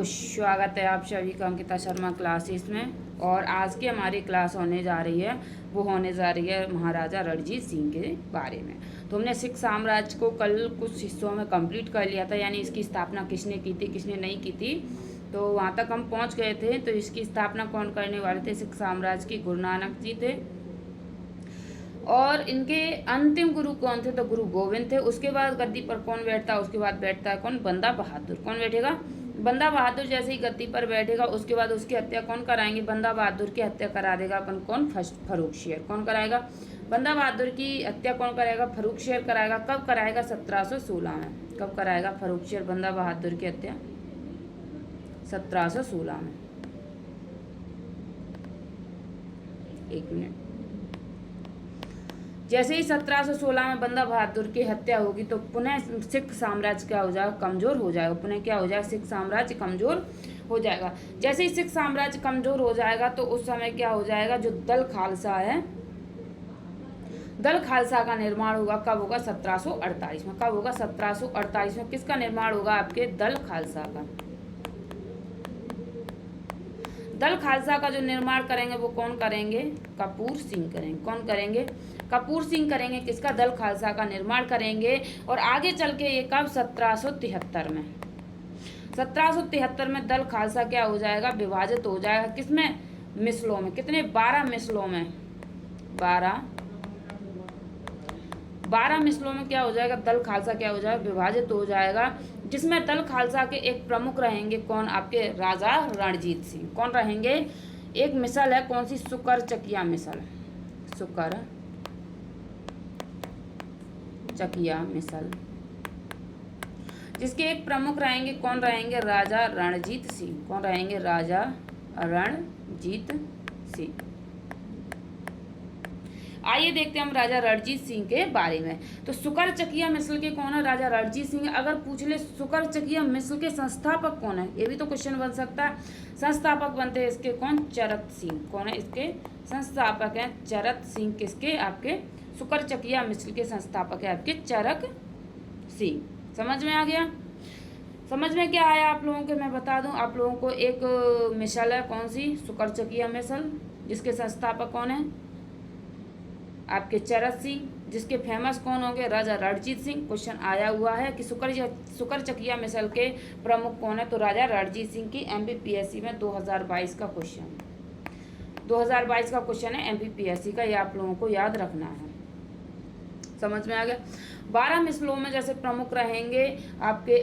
स्वागत है आप सभी का अंकिता शर्मा क्लासेस में। और आज की हमारी क्लास होने जा रही है महाराजा रणजीत सिंह के बारे में। तो हमने सिख साम्राज्य को कल कुछ हिस्सों में कंप्लीट कर लिया था, यानी इसकी स्थापना किसने की थी किसने नहीं की थी, तो वहाँ तक हम पहुँच गए थे। तो इसकी स्थापना कौन करने वाले थे? सिख साम्राज्य की गुरु नानक जी थे। और इनके अंतिम गुरु कौन थे? तो गुरु गोविंद थे। उसके बाद गद्दी पर कौन बैठता है? उसके बाद बैठता है कौन? बंदा बहादुर। कौन बैठेगा? बंदा बहादुर जैसे ही गद्दी पर बैठेगा उसके बाद उसकी हत्या कौन कराएंगे? बंदा बहादुर की हत्या करा देगा अपन कौन? फर्रुख शेर। कौन कराएगा? बंदा बहादुर की हत्या कौन कराएगा? फर्रुख शेर कराएगा। कब कराएगा? 1716 में। कब कराएगा फर्रुख शेर बंदा बहादुर की हत्या? 1716 में। एक मिनट। जैसे ही 1716 में बंदा बहादुर की हत्या होगी तो पुनः सिख साम्राज्य क्या हो जाएगा? कमजोर हो जाएगा। पुनः क्या हो जाएगा? सिख साम्राज्य कमजोर हो जाएगा। जैसे ही सिख साम्राज्य कमजोर हो जाएगा तो उस समय क्या हो जाएगा? जो दल खालसा है, दल खालसा का निर्माण होगा। कब होगा? 1748 में। कब होगा? 1748 में। किसका निर्माण होगा? आपके दल खालसा का। दल खालसा का जो निर्माण करेंगे वो कौन करेंगे? कपूर सिंह करेंगे। कौन करेंगे? कपूर सिंह करेंगे। किसका? दल खालसा का निर्माण करेंगे। और आगे चल के ये कब? 1773 में। 1773 में दल खालसा क्या हो जाएगा? विभाजित हो जाएगा। किसमें? मिसलों में। कितने? 12 मिसलों में। 12 मिसलों में क्या हो जाएगा? दल खालसा क्या हो जाएगा? विभाजित हो जाएगा। जिसमें दल खालसा के एक प्रमुख रहेंगे कौन? आपके राजा रणजीत सिंह। कौन रहेंगे? एक मिसल है कौन सी? सुकर चकिया मिसल। सुकर चकिया मिसल, जिसके एक प्रमुख रहेंगे कौन रहेंगे? राजा रणजीत सिंह। कौन रहेंगे? राजा रणजीत सिंह। आइए देखते हैं हम राजा रणजीत सिंह के बारे में। तो सुकर चकिया मिसल के कौन है? राजा रणजीत सिंह। अगर पूछ ले सुकर चकिया मिसल के संस्थापक कौन है, ये भी तो क्वेश्चन बन सकता है। संस्थापक बनते हैं इसके कौन? चरत सिंह। कौन है इसके संस्थापक? हैं चरत सिंह। किसके? आपके सुकर चकिया मिसल के संस्थापक है आपके चरक सिंह। समझ में आ गया? समझ में क्या आया आप लोगों के? मैं बता दूं आप लोगों को। एक मिसल है कौन सी? सुकर चकिया मिसल, जिसके संस्थापक कौन है? आपके चरत सिंह। जिसके फेमस कौन होंगे? राजा रणजीत सिंह। क्वेश्चन आया हुआ है कि सुकर चकिया मिसल के प्रमुख कौन है? तो राजा रणजीत सिंह की MPPSC में 2022 का क्वेश्चन, 2022 का क्वेश्चन है MPPSC का, ये आप लोगों को याद रखना है। समझ में आ गया? 12 मिसलों में जैसे प्रमुख रहेंगे आपके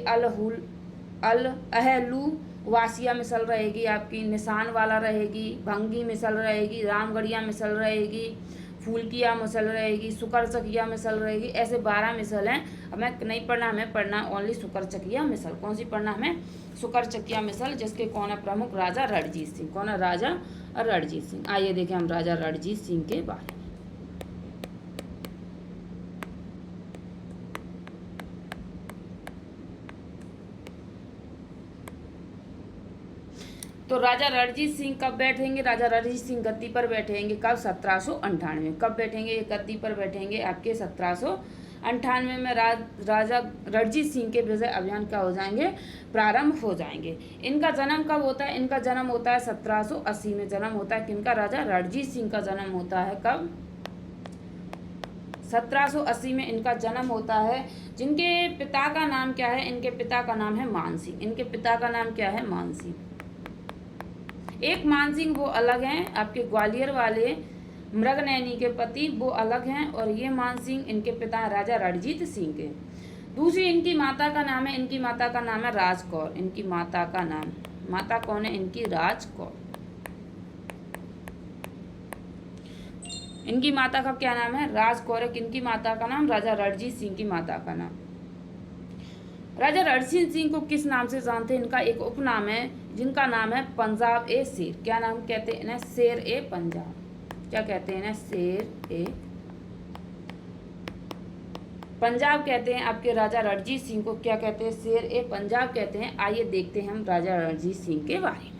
अहलू वासिया मिसल रहेगी, आपकी निशान वाला रहेगी, भंगी मिसल रहेगी, रामगढ़िया मिसल रहेगी, फूलकिया मिसल रहेगी, सुकर चकिया मिसल रहेगी। ऐसे 12 मिसल हैं। हमें नहीं पढ़ना, हमें पढ़ना ओनली सुकर चकिया मिसल। कौन सी पढ़ना हमें? सुकर चकिया मिसल, जिसके कौन है प्रमुख? राजा रणजीत सिंह। कौन है? राजा रणजीत सिंह। आइए देखें हम राजा रणजीत सिंह के बारे में। तो राजा रणजीत सिंह कब बैठेंगे? राजा रणजीत सिंह गद्दी पर बैठेंगे कब? 1798। कब बैठेंगे ये गद्दी पर? बैठेंगे आपके 1798 में। राजा रणजीत सिंह के विजय अभियान क्या हो जाएंगे? प्रारंभ हो जाएंगे। इनका जन्म कब होता है? इनका जन्म होता है 1780 में। जन्म होता है किनका? राजा रणजीत सिंह का जन्म होता है कब? 1780 में इनका जन्म होता है। जिनके पिता का नाम क्या है? इनके पिता का नाम है मान सिंह। इनके पिता का नाम क्या है? मान सिंह। एक मान सिंह वो अलग हैं, आपके ग्वालियर वाले मृगनयनी के पति वो अलग हैं, और ये मान सिंह इनके पिता हैं राजा रणजीत सिंह के। दूसरी इनकी माता का नाम है, इनकी माता का नाम है राजकौर। इनकी माता का नाम, माता कौन है इनकी? राजकौर। इनकी माता का क्या नाम है? राजकौर है। किनकी माता का नाम? राजा रणजीत सिंह की माता का नाम। राजा रणजीत सिंह को किस नाम से जानते हैं? इनका एक उपनाम है जिनका नाम है पंजाब ए शेर। क्या नाम कहते हैं इन्हें? शेर ए पंजाब। क्या कहते हैं इन्हें? शेर ए पंजाब कहते हैं। आपके राजा रणजीत सिंह को क्या कहते हैं? शेर ए पंजाब कहते हैं। आइए देखते हैं हम राजा रणजीत सिंह के बारे में।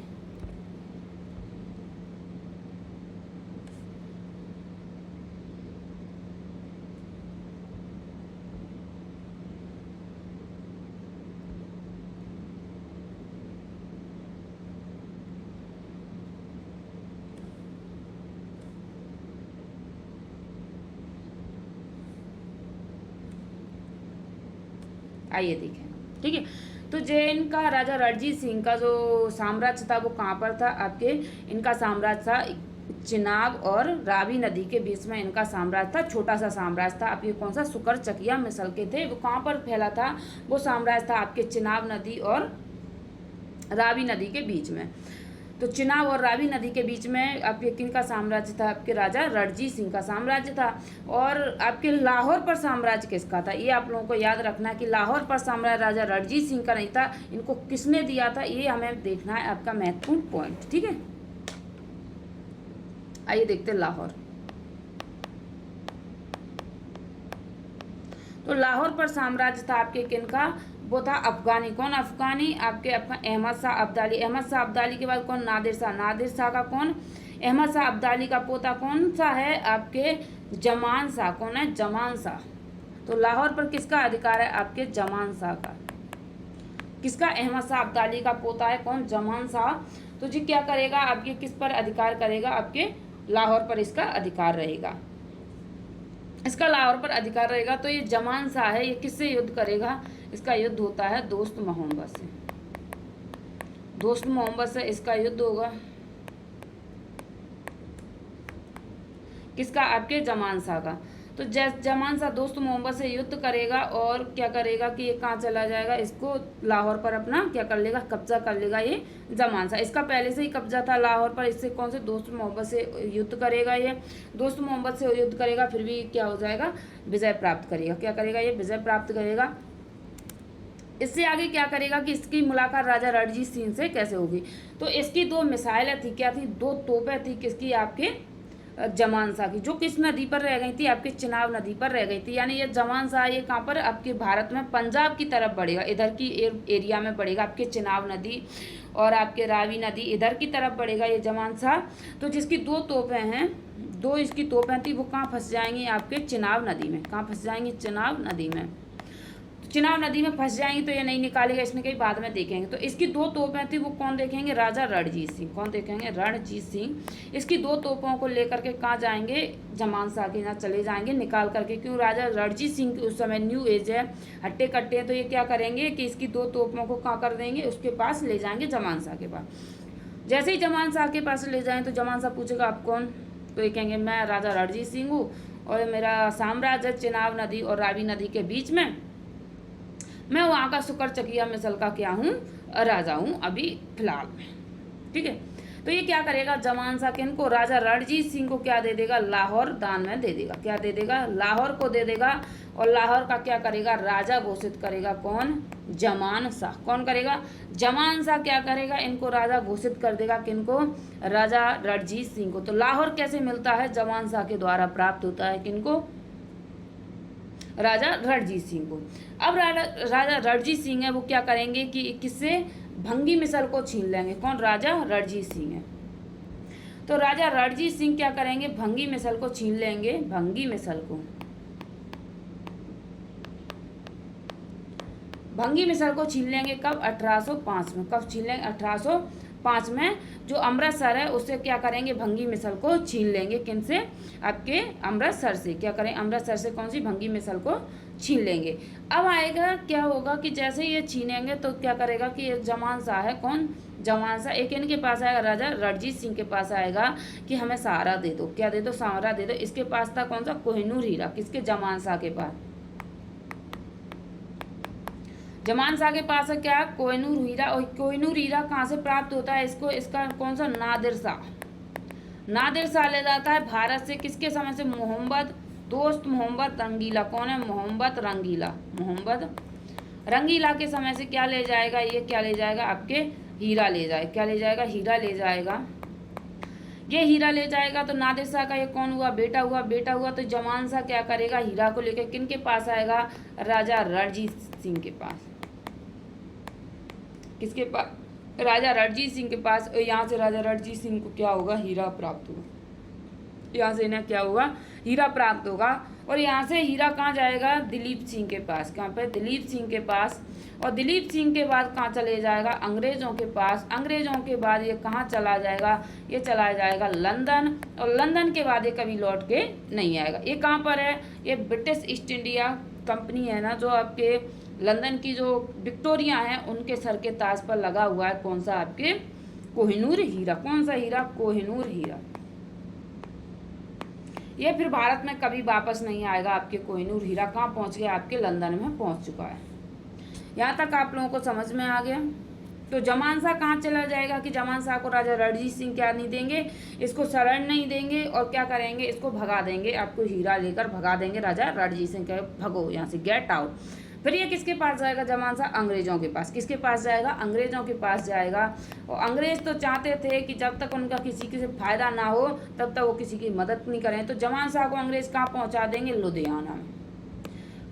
आइए देखें, ठीक है। तो जैन का राजा रणजीत सिंह का जो साम्राज्य था वो कहाँ पर था आपके, इनका साम्राज्य था चिनाब और रावी नदी के बीच में इनका साम्राज्य था, छोटा सा साम्राज्य था। आपके कौन सा, सुकर चकिया मिसल के थे, वो कहाँ पर फैला था, वो साम्राज्य था आपके चिनाब नदी और रावी नदी के बीच में। तो चिनाब और रावी नदी के बीच में आपके किन का साम्राज्य था, आपके राजा रणजीत सिंह का साम्राज्य था। और आपके लाहौर पर साम्राज्य किसका था, ये आप लोगों को याद रखना है कि लाहौर पर साम्राज्य राजा रणजीत सिंह का नहीं था, इनको किसने दिया था, ये हमें देखना है, आपका महत्वपूर्ण पॉइंट, ठीक है। आइए देखते हैं लाहौर। तो लाहौर पर साम्राज्य था आपके किनका, वो था अफगानी। कौन अफगानी, आपके अहमद शाह अब्दाली। अहमद शाह अब्दाली के बाद कौन, नादिर शाह। नादिर शाह का कौन, अहमद शाह अब्दाली का पोता कौन सा है, आपके जमान शाह। कौन है, जमान शाह। तो लाहौर पर किसका अधिकार है, आपके जमान शाह का। किसका, अहमद शाह अब्दाली का पोता है कौन, जमान शाह। तो जी क्या करेगा, आपके किस पर अधिकार करेगा, आपके लाहौर पर इसका अधिकार रहेगा, इसका लाहौर पर अधिकार रहेगा। तो ये जमान शाह है, ये किससे युद्ध करेगा, इसका युद्ध होता है दोस्त मोहम्मद से। दोस्त मोहम्मद से इसका युद्ध होगा, किसका, आपके जमान शाह का। तो जमान शाह दोस्त मोहम्मद से युद्ध करेगा और क्या करेगा कि ये कहाँ चला जाएगा, इसको लाहौर पर अपना क्या कर लेगा, कब्जा कर लेगा ये जमान शाह। इसका पहले से ही कब्जा था लाहौर पर, इससे कौन से, दोस्त मोहम्मद से युद्ध करेगा, ये दोस्त मोहम्मद से युद्ध करेगा, फिर भी क्या हो जाएगा, विजय प्राप्त करेगा। क्या करेगा, ये विजय प्राप्त करेगा। इससे आगे क्या करेगा कि इसकी मुलाकात राजा रणजीत सिंह से कैसे होगी। तो इसकी दो मिसाइलें थी, क्या थी, दो तोपें थी, किसकी, आपके जमान शाह की, जो किस नदी पर रह गई थी, आपके चिनाब नदी पर रह गई थी। यानी ये जमान शाह ये कहाँ पर, आपके भारत में पंजाब की तरफ बढ़ेगा, इधर की एरिया में बढ़ेगा, आपके चिनाब नदी और आपके रावी नदी इधर की तरफ बढ़ेगा ये जमान शाह। तो जिसकी दो तोपें हैं, दो इसकी तोपें थी, वो कहाँ फंस जाएंगी, आपके चिनाब नदी में। कहाँ फंस जाएंगी, चिनाब नदी में। चिनाब नदी में फंस जाएंगी तो ये नहीं निकालेगा, इसने कहीं बाद में देखेंगे। तो इसकी दो तोपें थी, वो कौन देखेंगे, राजा रणजीत सिंह। कौन देखेंगे, रणजीत सिंह। इसकी दो तोपों को लेकर के कहाँ जाएंगे, जमान शाह के यहाँ चले जाएंगे निकाल करके। क्यों, राजा रणजीत सिंह की उस समय न्यू एज है, हट्टे कट्टे हैं, तो ये क्या करेंगे कि इसकी दो तोपों को कहाँ कर देंगे, उसके पास ले जाएंगे, जमान शाह के पास। जैसे ही जमान शाह के पास ले जाएं तो जमान शाह पूछेगा आप कौन, तो ये कहेंगे मैं राजा रणजीत सिंह हूँ और मेरा साम्राज्य चिनाब नदी और रावी नदी के बीच में, मैं वहाँ का सुकर चकिया मिसल का क्या हूँ, राजा हूँ अभी फिलहाल में, ठीक है। तो ये क्या करेगा, जमान शाह किनको, राजा रणजीत सिंह को क्या दे देगा, लाहौर दान में दे देगा। क्या दे देगा, लाहौर को दे देगा। और लाहौर का क्या करेगा, राजा घोषित करेगा, कौन, जमान शाह। कौन करेगा, जमान शाह क्या करेगा, इनको राजा घोषित कर देगा, किनको, राजा रणजीत सिंह को। तो लाहौर कैसे मिलता है, जमान शाह के द्वारा प्राप्त होता है, किनको, राजा रणजीत सिंह को। अब राजा रणजीत सिंह है वो क्या करेंगे कि किससे, भंगी मिसल को छीन लेंगे। कौन, राजा रणजीत सिंह है। तो राजा रणजीत सिंह क्या करेंगे, भंगी मिसल को छीन लेंगे, भंगी मिसल को। भंगी मिसल को छीन लेंगे कब, 1805 में। कब छीन लेंगे, 1805 में। जो अमृतसर है उससे क्या करेंगे, भंगी मिसल को छीन लेंगे, किनसे, आपके अमृतसर से। क्या करें, अमृतसर से कौन सी, भंगी मिसल को छीन लेंगे। अब आएगा क्या होगा कि जैसे ये छीनेंगे तो क्या करेगा कि ये जमान शाह है, कौन, जमान शाह, एक इनके पास आएगा, राजा रणजीत सिंह के पास आएगा कि हमें सहारा दे दो। क्या दे दो, सहारा दे दो। इसके पास था कौन सा, कोहिनूर हीरा। किसके, जमान शाह के पास। जमान शाह के पास है क्या, कोहिनूर हीरा। और कोहिनूर हीरा कहाँ से प्राप्त होता है इसको, इसका कौन सा, नादिर शाह। नादिर शाह ले जाता है भारत से, किसके समय से, मोहम्मद, दोस्त मोहम्मद रंगीला। कौन है, मोहम्मद रंगीला। मोहम्मद रंगीला के समय से क्या ले जाएगा, ये क्या ले जाएगा, आपके हीरा ले जाएगा। क्या ले जाएगा, हीरा ले जाएगा। ये हीरा ले जाएगा। तो नादिर शाह का ये कौन हुआ, बेटा हुआ। बेटा हुआ तो जमान शाह क्या करेगा, हीरा को लेकर किन के पास आएगा, राजा रणजीत सिंह के पास। किसके पास, राजा रणजीत सिंह के पास। और यहाँ से राजा रणजीत सिंह को क्या होगा, हीरा प्राप्त होगा। यहाँ से इन्हें क्या होगा, हीरा प्राप्त होगा। और यहाँ से हीरा कहाँ जाएगा, दिलीप सिंह के पास। कहाँ पे, दिलीप सिंह के पास। और दिलीप सिंह के बाद कहाँ चले जाएगा, अंग्रेजों के पास। अंग्रेजों के बाद ये कहाँ चला जाएगा, ये चला जाएगा लंदन। और लंदन के बाद ये कभी लौट के नहीं आएगा। ये कहाँ पर है, ये ब्रिटिश ईस्ट इंडिया कंपनी है ना, जो आपके लंदन की जो विक्टोरिया हैं उनके सर के ताज पर लगा हुआ है कौन सा आपके कोहिनूर हीरा। कौन सा हीरा? कोहिनूर हीरा। ये फिर भारत में कभी वापस नहीं आएगा। आपके कोहिनूर हीरा कहाँ पहुंच गया? आपके लंदन में पहुंच चुका है। यहाँ तक आप लोगों को समझ में आ गया। तो जमान शाह कहाँ चला जाएगा कि जमान शाह को राजा रणजीत सिंह क्या नहीं देंगे, इसको शरण नहीं देंगे और क्या करेंगे, इसको भगा देंगे, आपको हीरा लेकर भगा देंगे राजा रणजीत सिंह। कहे भगो यहाँ से, गेट आउट। फिर ये किसके पास जाएगा जमान शाह? अंग्रेजों के पास। किसके पास जाएगा? अंग्रेजों के पास जाएगा। और अंग्रेज तो चाहते थे कि जब तक उनका किसी से फायदा ना हो तब तक वो किसी की मदद नहीं करें। तो जमान शाह को अंग्रेज कहाँ पहुँचा देंगे? लुधियाना में।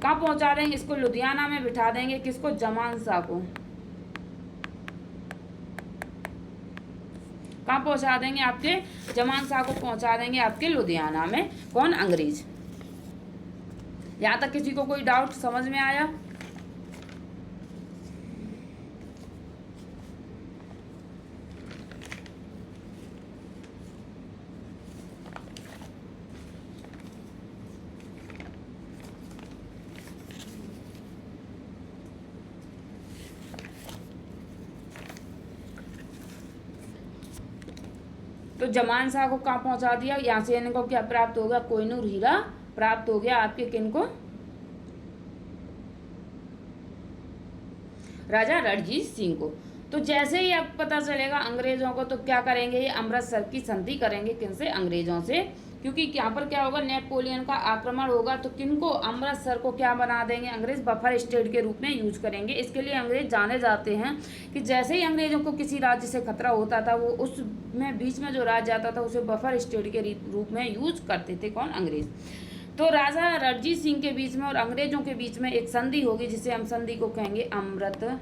कहाँ पहुँचा देंगे? इसको लुधियाना में बिठा देंगे। किसको? जमान शाह को। कहाँ पहुँचा देंगे? आपके जमान शाह को पहुँचा देंगे आपके लुधियाना में। कौन? अंग्रेज। यहाँ तक किसी को कोई डाउट समझ में आया? तो जमान शाह को कहाँ पहुंचा दिया? यहाँ से इनको क्या प्राप्त हो गया? कोहिनूर हीरा प्राप्त हो गया आपके किनको? राजा रणजीत सिंह को। तो जैसे ही अब पता चलेगा अंग्रेजों को तो क्या करेंगे? ये अमृतसर की संधि करेंगे। किनसे? अंग्रेजों से। क्योंकि यहाँ पर क्या होगा? नेपोलियन का आक्रमण होगा तो किनको? अमृतसर को क्या बना देंगे अंग्रेज? बफर स्टेट के रूप में यूज करेंगे। इसके लिए अंग्रेज जाने जाते हैं कि जैसे ही अंग्रेजों को किसी राज्य से खतरा होता था वो उसमें बीच में जो राज्य आता था उसे बफर स्टेट के रूप में यूज करते थे। कौन? अंग्रेज। तो राजा रणजीत सिंह के बीच में और अंग्रेजों के बीच में एक संधि होगी जिसे हम संधि को कहेंगे अमृतसर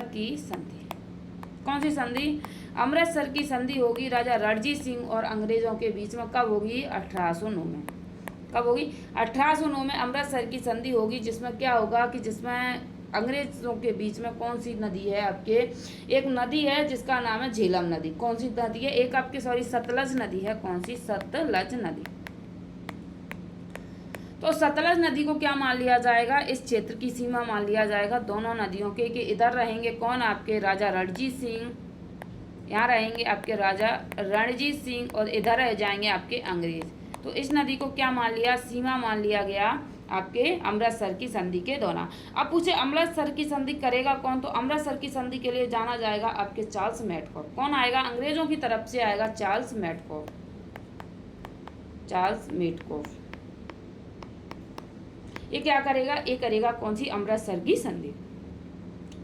की संधि। कौन सी संधि? अमृतसर की संधि होगी राजा रणजीत सिंह और अंग्रेजों के बीच में। कब होगी? 1809 में। कब होगी? 1809 में अमृतसर की संधि होगी जिसमें क्या होगा कि जिसमें अंग्रेजों के बीच में कौन सी नदी है आपके? एक नदी है जिसका नाम है झेलम नदी। कौन सी नदी है? एक आपके सतलज नदी है। कौन सी? सतलज नदी। तो सतलज नदी को क्या मान लिया जाएगा? इस क्षेत्र की सीमा मान लिया जाएगा दोनों नदियों के कि इधर रहेंगे कौन? आपके राजा रणजीत सिंह। यहाँ रहेंगे आपके राजा रणजीत सिंह और इधर रह जाएंगे आपके अंग्रेज। तो इस नदी को क्या मान लिया? सीमा मान लिया गया आपके अमृतसर की संधि के दौरान। अब पूछे अमृतसर की संधि करेगा कौन? तो अमृतसर की संधि के लिए जाना जाएगा आपके चार्ल्स मेडकॉफ। कौन आएगा? अंग्रेजों की तरफ से आएगा चार्ल्स मेडकॉफ। चार्ल्स मेडकॉफ ये क्या करेगा? ये करेगा कौन सी? अमृतसर की संधि।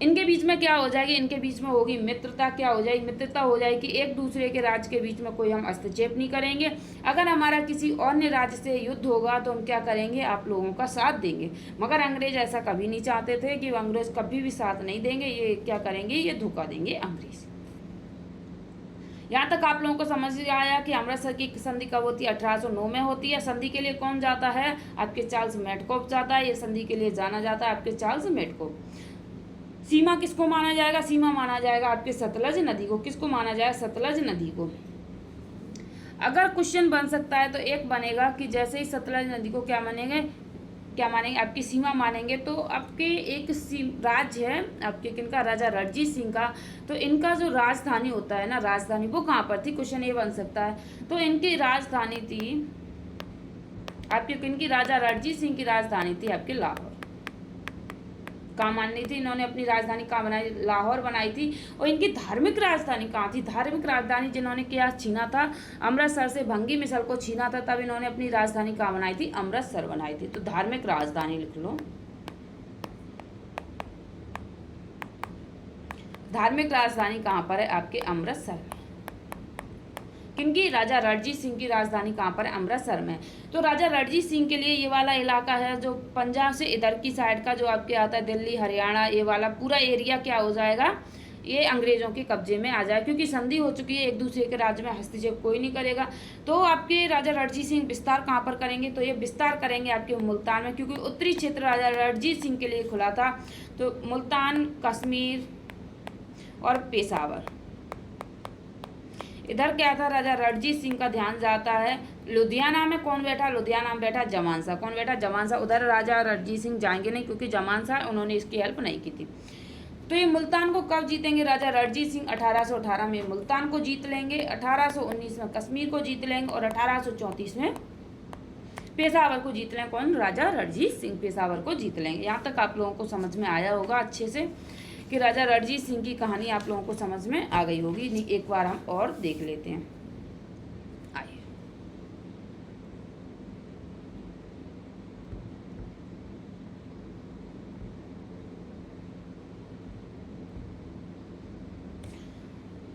इनके बीच में क्या हो जाएगी? इनके बीच में होगी मित्रता। क्या हो जाएगी? मित्रता हो जाएगी। एक दूसरे के राज्य के बीच में कोई हम हस्तक्षेप नहीं करेंगे। अगर हमारा किसी अन्य राज्य से युद्ध होगा तो हम क्या करेंगे? आप लोगों का साथ देंगे। मगर अंग्रेज ऐसा कभी नहीं चाहते थे कि अंग्रेज कभी भी साथ नहीं देंगे। ये क्या करेंगे? ये धोखा देंगे अंग्रेज। यहाँ तक आप लोगों को समझ आया कि अमृतसर की संधि कब होती है? 1809 में होती है। संधि के लिए कौन जाता है? आपके चार्ल्स मेडकॉफ जाता है। ये संधि के लिए जाना जाता है आपके चार्ल्स मेडकॉफ। सीमा किसको माना जाएगा? सीमा माना जाएगा आपके सतलज नदी को। किसको माना जाएगा? सतलज नदी को। अगर क्वेश्चन बन सकता है तो एक बनेगा कि जैसे ही सतलज नदी को क्या मानेंगे? आपकी सीमा मानेंगे। तो आपके एक राज्य है आपके किनका? राजा रणजीत सिंह का। तो इनका जो राजधानी होता है ना, राजधानी वो कहाँ पर थी? क्वेश्चन ये बन सकता है। तो इनकी राजधानी थी आपके किनकी? राजा रणजीत सिंह की राजधानी थी आपके लाहौर। कहाँ माननी थी इन्होंने अपनी राजधानी? कहाँ बनाई? लाहौर बनाई थी। और इनकी धार्मिक राजधानी कहाँ थी? धार्मिक राजधानी जिन्होंने क्या छीना था? अमृतसर से भंगी मिसल को छीना था, तब इन्होंने अपनी राजधानी कहाँ बनाई थी? अमृतसर बनाई थी। तो धार्मिक राजधानी लिख लो। धार्मिक राजधानी कहाँ पर है? आपके अमृतसर में। किनकी? राजा रणजीत सिंह की राजधानी कहाँ पर है? अमृतसर में। तो राजा रणजीत सिंह के लिए ये वाला इलाका है जो पंजाब से इधर की साइड का जो आपके आता है दिल्ली हरियाणा, ये वाला पूरा एरिया क्या हो जाएगा? ये अंग्रेजों के कब्जे में आ जाए। क्योंकि संधि हो चुकी है, एक दूसरे के राज्य में हस्तक्षेप कोई नहीं करेगा। तो आपके राजा रणजीत सिंह विस्तार कहाँ पर करेंगे? तो ये विस्तार करेंगे आपके मुल्तान में। क्योंकि उत्तरी क्षेत्र राजा रणजीत सिंह के लिए खुला था। तो मुल्तान, कश्मीर और पेशावर, इधर क्या था, राजा रणजीत सिंह का ध्यान जाता है लुधियाना में। कौन बैठा, लुधियाना में बैठा जमान शाह। कौन बैठा, जमान शाह। उधर राजा रणजीत सिंह जाएंगे नहीं क्योंकि जमान शाह उन्होंने इसकी हेल्प नहीं की थी। तो ये मुल्तान को कब जीतेंगे, राजा रणजीत सिंह 1818 में मुल्तान को जीत लेंगे, 1819 में कश्मीर को जीत लेंगे और 1834 में पेशावर को जीत लेंगे। कौन, राजा रणजीत सिंह पेशावर को जीत लेंगे। यहाँ तक आप लोगों को समझ में आया होगा अच्छे से कि राजा रणजीत सिंह की कहानी आप लोगों को समझ में आ गई होगी। एक बार हम और देख लेते हैं, आइए।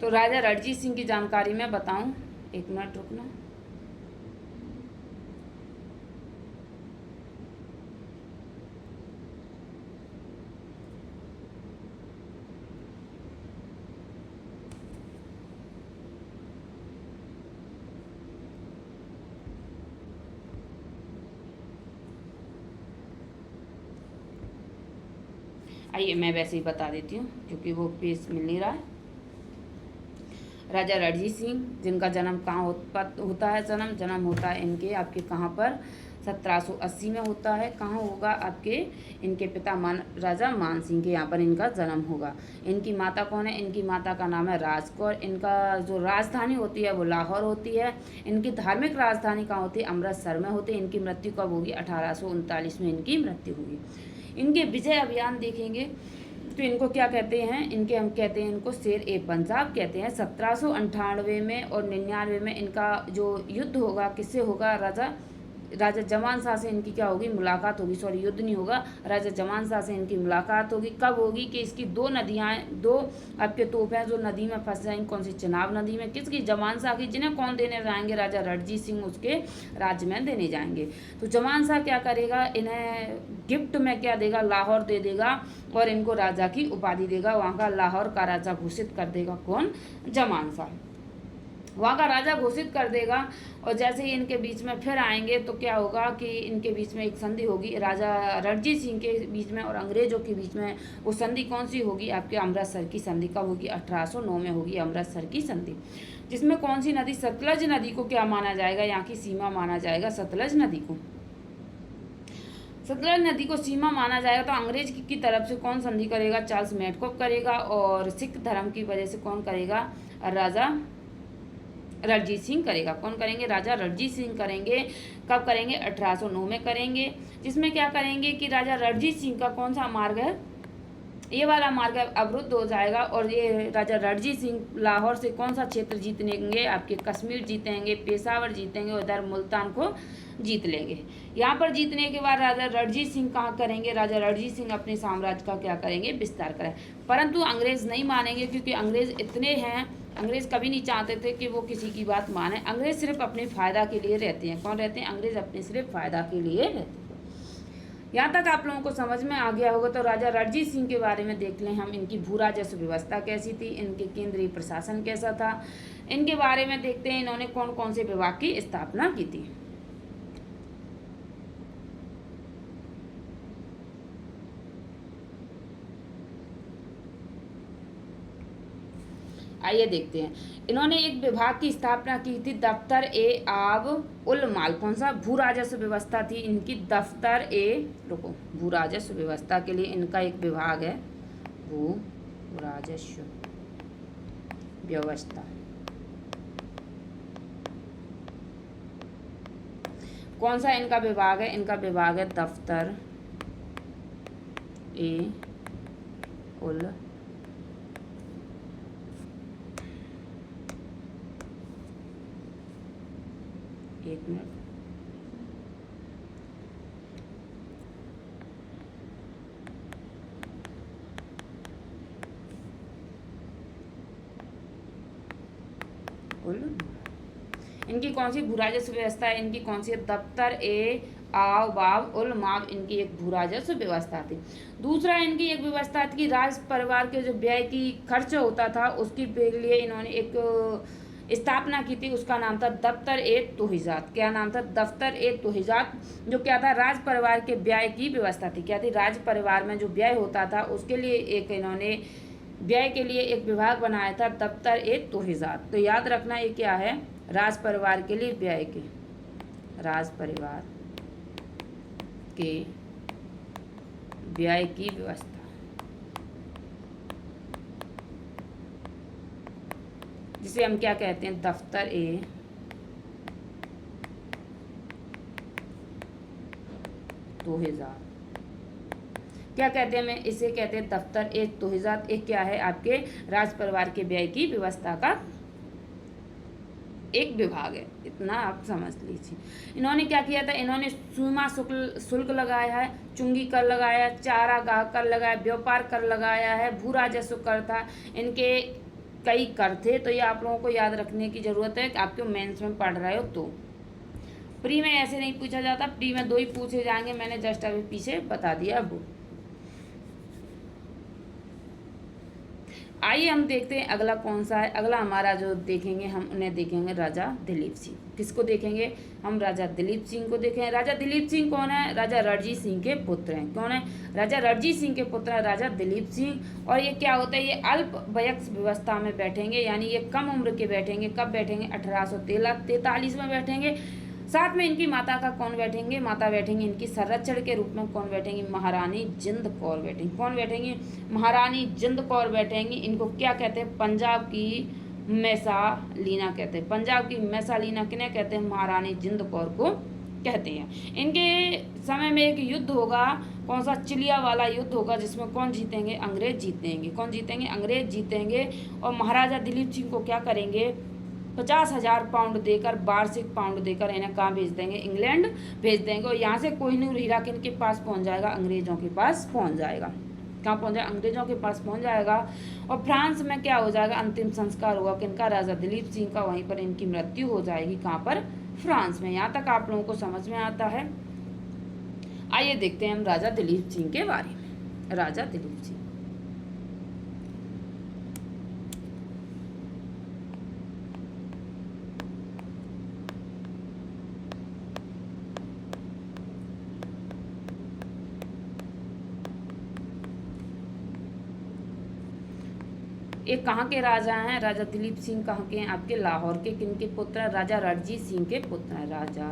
तो राजा रणजीत सिंह की जानकारी मैं बताऊं, एक मिनट रुकना। आइए मैं वैसे ही बता देती हूँ क्योंकि वो पेज मिल नहीं रहा है। राजा रणजीत सिंह जिनका जन्म कहाँ होता है, जन्म होता है इनके आपके कहाँ पर, 1780 में होता है। कहाँ होगा आपके, इनके पिता राजा मान सिंह के यहाँ पर इनका जन्म होगा। इनकी माता कौन है, इनकी माता का नाम है राजकौर। इनका जो राजधानी होती है वो लाहौर होती है। इनकी धार्मिक राजधानी कहाँ होती है, अमृतसर में होती है। इनकी मृत्यु कब होगी, 1839 में इनकी मृत्यु होगी। इनके विजय अभियान देखेंगे तो इनको क्या कहते हैं, इनके हम कहते हैं इनको शेर ए पंजाब कहते हैं। 1798 में और 99 में इनका जो युद्ध होगा किससे होगा, राजा जमान शाह से इनकी क्या होगी, मुलाकात होगी। सॉरी, युद्ध नहीं होगा, राजा जमान शाह से इनकी मुलाकात होगी। कब होगी कि इसकी दो नदियाँ, दो आपके तोप हैं जो नदी में फंस जाएंगे। कौन सी, चेनाब नदी में। किसकी, जमान शाह की। जिन्हें कौन देने जाएंगे, राजा रणजीत सिंह उसके राज्य में देने जाएंगे। तो जमान शाह क्या करेगा, इन्हें गिफ्ट में क्या देगा, लाहौर दे देगा और इनको राजा की उपाधि देगा। वहाँ का लाहौर का राजा घोषित कर देगा। कौन, जमान शाह वहाँ का राजा घोषित कर देगा। और जैसे ही इनके बीच में फिर आएंगे तो क्या होगा कि इनके बीच में एक संधि होगी राजा रणजीत सिंह के बीच में और अंग्रेजों के बीच में। वो संधि कौन सी होगी, आपके अमृतसर की संधि। कब होगी, 1809 में होगी अमृतसर की संधि। जिसमें कौन सी नदी, सतलज नदी को क्या माना जाएगा, यहाँ की सीमा माना जाएगा सतलज नदी को। सतलज नदी को सीमा माना जाएगा। तो अंग्रेज की तरफ से कौन संधि करेगा, चार्ल्स मेडकॉक करेगा। और सिख धर्म की वजह से कौन करेगा, राजा रणजीत सिंह करेगा। कौन करेंगे, राजा रणजीत सिंह करेंगे। कब करेंगे, 1809 में करेंगे। जिसमें क्या करेंगे कि राजा रणजीत सिंह का कौन सा मार्ग है, ये वाला मार्ग अवरुद्ध हो जाएगा। और ये राजा रणजीत सिंह लाहौर से कौन सा क्षेत्र जीतेंगे, आपके कश्मीर जीतेंगे, पेशावर जीतेंगे, उधर मुल्तान को जीत लेंगे। यहाँ पर जीतने के बाद राजा रणजीत सिंह कहाँ करेंगे, राजा रणजीत सिंह अपने साम्राज्य का क्या करेंगे, विस्तार करें। परंतु अंग्रेज नहीं मानेंगे क्योंकि अंग्रेज इतने हैं, अंग्रेज कभी नहीं चाहते थे कि वो किसी की बात माने। अंग्रेज सिर्फ अपने फ़ायदा के लिए रहते हैं। कौन रहते हैं, अंग्रेज अपने सिर्फ फ़ायदा के लिए रहते हैं। यहाँ तक आप लोगों को समझ में आ गया होगा। तो राजा रणजीत सिंह के बारे में देख लें हम, इनकी भू राजस्व व्यवस्था कैसी थी, इनके केंद्रीय प्रशासन कैसा था, इनके बारे में देखते हैं। इन्होंने कौन कौन से विभाग की स्थापना की थी। आइए देखते हैं। इन्होंने एक विभाग की स्थापना की थी, दफ्तर ए आब उल माल। कौन सा, भू राजस्व व्यवस्था थी इनकी, दफ्तर भू राजस्व व्यवस्था के लिए इनका एक विभाग है, भू राजस्व व्यवस्था। कौन सा इनका विभाग है, इनका विभाग है दफ्तर ए उल एक मिनट। इनकी कौन सी भू राजस्व व्यवस्था है, इनकी कौन सी, दफ्तर ए आव बाव उल माव, इनकी एक भू राजस्व व्यवस्था थी। दूसरा इनकी एक व्यवस्था थी कि राज परिवार के जो व्यय की खर्च होता था उसके लिए इन्होंने एक स्थापना की थी, उसका नाम था दफ्तर ए तोहिजात। क्या नाम था, दफ्तर ए तोहिजात। जो क्या था, राज परिवार के व्यय की व्यवस्था थी। क्या थी, राज परिवार में जो व्यय होता था उसके लिए एक इन्होंने व्यय के लिए एक विभाग बनाया था, दफ्तर ए तोहिजात। तो याद रखना ये क्या है, राज परिवार के लिए व्यय के, राज परिवार के व्यय की व्यवस्था, जिसे हम क्या कहते हैं, दफ्तर ए तोहिजात। क्या कहते हैं, मैं इसे कहते हैं दफ्तर ए तोहिजात। एक क्या है, आपके राज परिवार के व्यय की व्यवस्था का एक विभाग है, इतना आप समझ लीजिए। इन्होंने क्या किया था, इन्होंने सीमा शुल्क लगाया है, चुंगी कर लगाया, चारागाह कर लगाया, व्यापार कर लगाया है, भू राजस्व कर था, इनके कई कर थे। तो ये आप लोगों को याद रखने की जरूरत है कि आपके मेंस में पढ़ रहे हो तो। प्री में ऐसे नहीं पूछा जाता, प्री में 2 ही पूछे जाएंगे, मैंने जस्ट अभी पीछे बता दिया। अब आइए हम देखते हैं अगला कौन सा है। अगला हमारा जो देखेंगे, हम उन्हें देखेंगे राजा दिलीप सिंह। किसको देखेंगे, हम राजा दिलीप सिंह को देखेंगे। राजा दिलीप सिंह कौन है, राजा रणजीत सिंह के पुत्र हैं। कौन है, राजा रणजीत सिंह के पुत्र राजा दिलीप सिंह। और ये क्या होता है, ये अल्प वयस्क व्यवस्था में बैठेंगे, यानी ये कम उम्र के बैठेंगे। कब बैठेंगे, 1843 में बैठेंगे। साथ में इनकी माता का कौन बैठेंगे, माता बैठेंगी इनकी संरक्षण के रूप में, कौन बैठेंगी, महारानी जिंद कौर बैठेंगी। कौन बैठेंगी, महारानी जिंद कौर बैठेंगी। इनको क्या कहते हैं, पंजाब की मैसालीना कहते हैं। पंजाब की मैसालीना किन्हें कहते हैं, महारानी जिंद कौर को कहते हैं। इनके समय में एक युद्ध होगा, कौन सा, चिलिया वाला युद्ध होगा, जिसमें कौन जीतेंगे, अंग्रेज जीतेंगे। कौन जीतेंगे, अंग्रेज जीतेंगे। और महाराजा दिलीप सिंह को क्या करेंगे, 50,000 पाउंड देकर, वार्षिक पाउंड देकर इन्हें कहाँ भेज देंगे, इंग्लैंड भेज देंगे। और यहाँ से कोहिनूर हीरा किनके पास पहुँच जाएगा, अंग्रेजों के पास पहुँच जाएगा। कहाँ पहुँच जाएगा, अंग्रेजों के पास पहुँच जाएगा। और फ्रांस में क्या हो जाएगा, अंतिम संस्कार होगा किनका, राजा दिलीप सिंह का। वहीं पर इनकी मृत्यु हो जाएगी, कहाँ पर, फ्रांस में। यहाँ तक आप लोगों को समझ में आता है। आइए देखते हैं हम राजा दिलीप सिंह के बारे में। राजा दिलीप सिंह, ये कहाँ के राजा हैं, राजा दिलीप सिंह कहाँ के हैं, आपके लाहौर के। किनके पुत्र हैं, राजा रणजीत सिंह के पुत्र हैं। राजा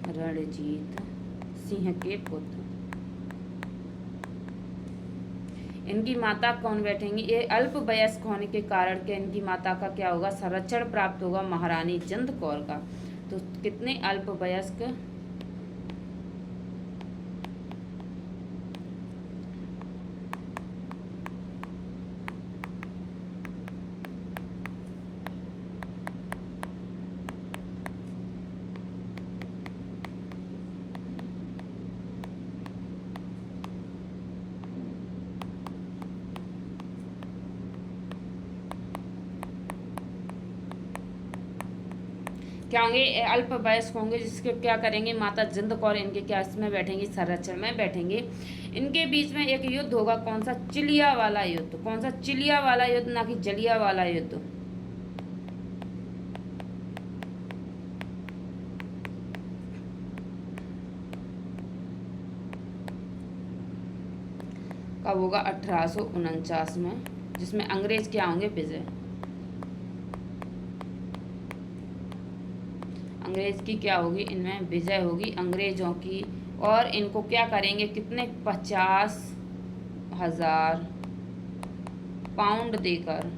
रणजीत सिंह के पुत्र। इनकी माता कौन बैठेंगी, ये अल्प वयस्क होने के कारण के इनकी माता का क्या होगा, संरक्षण प्राप्त होगा महारानी जिंद कौर का। तो कितने अल्प वयस्क, क्या होंगे, अल्प वयस्क होंगे, जिसके क्या करेंगे, माता जिंद कौर इनके क्या इसमें बैठेंगी, संरक्षण में बैठेंगे। इनके बीच में एक युद्ध होगा, कौन सा, चिलिया वाला युद्ध। कौन सा, चिलिया वाला युद्ध, ना कि जलिया वाला युद्ध। कब होगा, 1849 में, जिसमें अंग्रेज क्या होंगे, विजय। अंग्रेज की क्या होगी, इनमें विजय होगी अंग्रेजों की। और इनको क्या करेंगे, कितने, 50,000 पाउंड देकर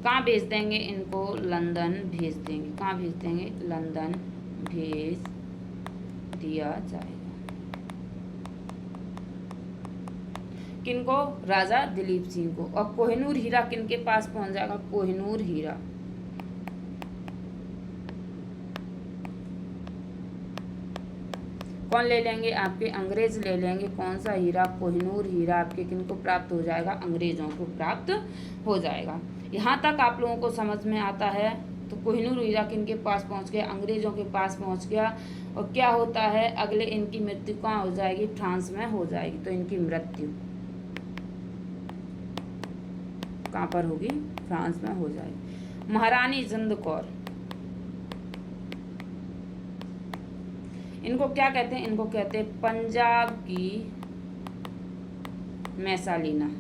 कहाँ भेज देंगे, इनको लंदन भेज देंगे। कहाँ भेज देंगे, लंदन भेज दिया जाएगा। किनको, राजा दिलीप सिंह को। और कोहिनूर हीरा किनके पास पहुंच जाएगा, कोहिनूर हीरा। कौन ले लेंगे, आपके अंग्रेज ले लेंगे। कौन सा हीरा, कोहिनूर हीरा आपके किनको प्राप्त हो जाएगा, अंग्रेजों को प्राप्त हो जाएगा। यहाँ तक आप लोगों को समझ में आता है। तो कोहिनूर हीरा किनके पास पहुँच गया, अंग्रेजों के पास पहुँच गया। और क्या होता है, अगले इनकी मृत्यु कहाँ हो जाएगी, फ्रांस में हो जाएगी। तो इनकी मृत्यु कहाँ पर होगी, फ्रांस में हो जाएगी। महारानी जिंद कौर, इनको क्या कहते हैं? इनको कहते हैं पंजाब की मैसालीना।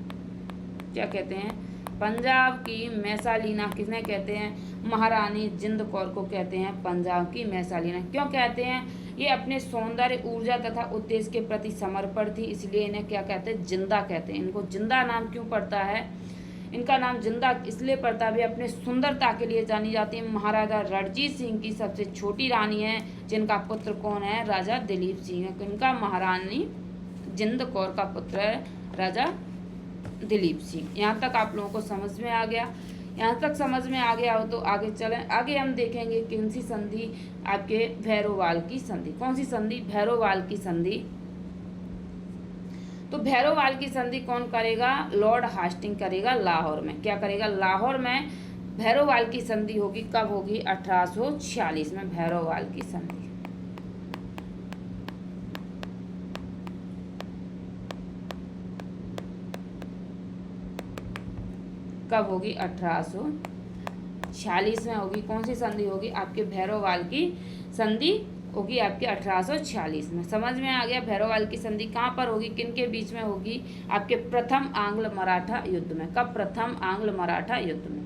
क्या कहते हैं? पंजाब की मैसालीना। किसने कहते हैं? महारानी जिंद कौर को कहते हैं पंजाब की मैसालीना। क्यों कहते हैं? ये अपने सौंदर्य, ऊर्जा तथा उद्देश्य के प्रति समर्पण थी, इसलिए इन्हें क्या कहते हैं? जिंदा कहते हैं। इनको जिंदा नाम क्यों पड़ता है? इनका नाम जिंदा इसलिए पड़ता है, वे अपने सुंदरता के लिए जानी जाती है। महाराजा रणजीत सिंह की सबसे छोटी रानी है, जिनका पुत्र कौन है? राजा दिलीप सिंह है। इनका महारानी जिंद कौर का पुत्र है राजा दिलीप सिंह। यहाँ तक आप लोगों को समझ में आ गया? यहाँ तक समझ में आ गया हो तो आगे चलें। आगे हम देखेंगे कौन सी संधि? आपके भैरोवाल की संधि। कौन सी संधि? भैरोवाल की संधि। तो भैरोवाल की संधि कौन करेगा? लॉर्ड हास्टिंग करेगा लाहौर में। क्या करेगा? लाहौर में भैरोवाल की संधि होगी। कब होगी? 1846 में भैरोवाल की संधि। कब होगी? 1846 में होगी। कौन सी संधि होगी? आपके भैरोवाल की संधि होगी आपके 1846 में। समझ में आ गया? भैरोवाल की संधि कहाँ पर होगी? किन के बीच में होगी? आपके प्रथम आंग्ल मराठा युद्ध में। कब? प्रथम आंग्ल मराठा युद्ध में।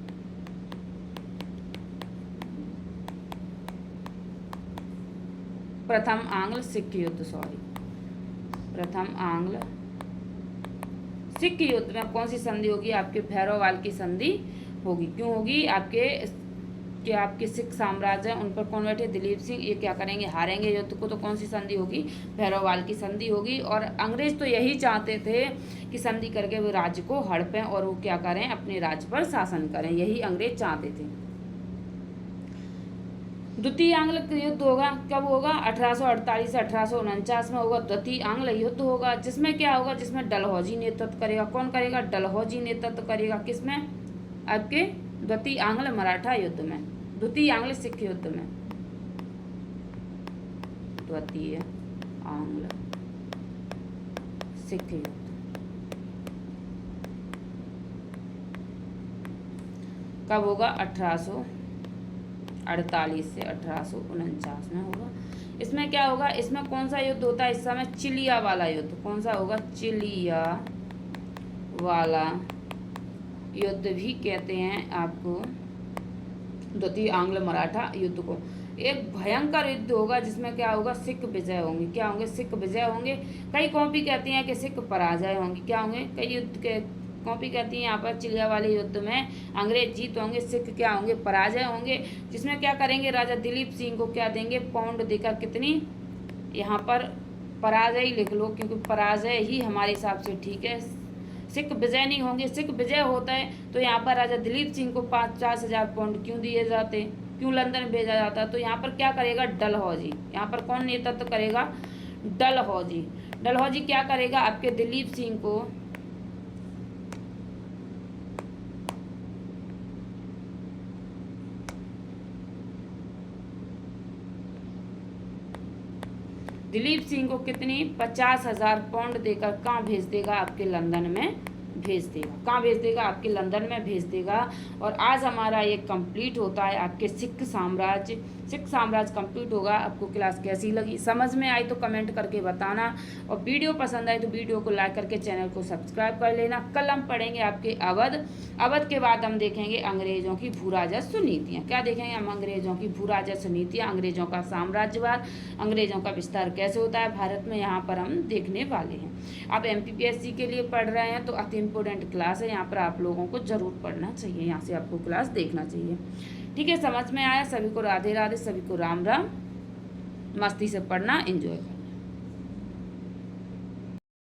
प्रथम आंग्ल सिख युद्ध, प्रथम आंग्ल सिख युद्ध में कौन सी संधि होगी? आपके भैरोवाल की संधि होगी। क्यों होगी? आपके सिख साम्राज्य है, उन पर कौन बैठे? दिलीप सिंह। ये क्या करेंगे? हारेंगे युद्ध को। तो कौन सी संधि होगी? भैरोवाल की संधि होगी। और अंग्रेज तो यही चाहते थे कि संधि करके वो राज्य को हड़पें और वो क्या करें? अपने राज्य पर शासन करें। यही अंग्रेज चाहते थे। द्वितीय आंग्ल युद्ध होगा। कब होगा? 1848 से 1849 में होगा। द्वितीय आंग्ल युद्ध होगा, जिसमें क्या होगा? जिसमें डलहौजी नेतृत्व करेगा। कौन करेगा? डलहौजी नेतृत्व करेगा। किसमें? आपके द्वितीय आंग्ल मराठा युद्ध में, द्वितीय आंग्ल सिख युद्ध में। द्वितीय आंग्ल सिख युद्ध कब होगा? 1848 से 1849 में होगा। इसमें क्या होगा? इसमें कौन सा युद्ध होता है इस समय? चिलिया वाला युद्ध। कौन सा होगा? चिलिया वाला युद्ध भी कहते हैं आपको द्वितीय आंग्ल मराठा युद्ध को। एक भयंकर युद्ध होगा जिसमें क्या होगा? सिख विजय होंगे। क्या होंगे? सिख विजय होंगे। कई कॉपी कहती हैं कि सिख पराजय होंगे। क्या होंगे? कई युद्ध के कॉपी कहती हैं यहाँ पर चिलिया वाले युद्ध में अंग्रेज जीत होंगे, सिख क्या होंगे? पराजय होंगे। जिसमें क्या करेंगे? राजा दिलीप सिंह को क्या देंगे? पाउंड देकर। कितनी? यहाँ पर पराजय ही लिख लो, क्योंकि पराजय ही हमारे हिसाब से ठीक है। सिख विजय नहीं होंगे। सिख विजय होता है तो यहाँ पर राजा दिलीप सिंह को 50,000 पाउंड क्यों दिए जाते? क्यों लंदन भेजा जाता? तो यहाँ पर क्या करेगा? डलहौजी। यहाँ पर कौन नेतृत्व करेगा? डलहौजी। डलहौजी क्या करेगा? आपके दिलीप सिंह को कितनी? 50,000 पाउंड देकर कहाँ भेज देगा? आपके लंदन में भेज देगा। कहाँ भेज देगा? आपके लंदन में भेज देगा। और आज हमारा ये कंप्लीट होता है आपके सिख साम्राज्य कंप्लीट होगा। आपको क्लास कैसी लगी? समझ में आई तो कमेंट करके बताना, और वीडियो पसंद आई तो वीडियो को लाइक करके चैनल को सब्सक्राइब कर लेना। कल हम पढ़ेंगे आपके अवध के बाद हम देखेंगे अंग्रेजों की भूराजस्व नीतियाँ। क्या देखेंगे हम? अंग्रेजों की भूराजस्व नीतियाँ, अंग्रेजों का साम्राज्यवाद, अंग्रेजों का विस्तार कैसे होता है भारत में, यहाँ पर हम देखने वाले हैं। आप MPPSC के लिए पढ़ रहे हैं तो अति इम्पोर्टेंट क्लास है, यहाँ पर आप लोगों को जरूर पढ़ना चाहिए। यहाँ से आपको क्लास देखना चाहिए। ठीक है, समझ में आया? सभी को राधे राधे, सभी को राम राम। मस्ती से पढ़ना, एंजॉय करना।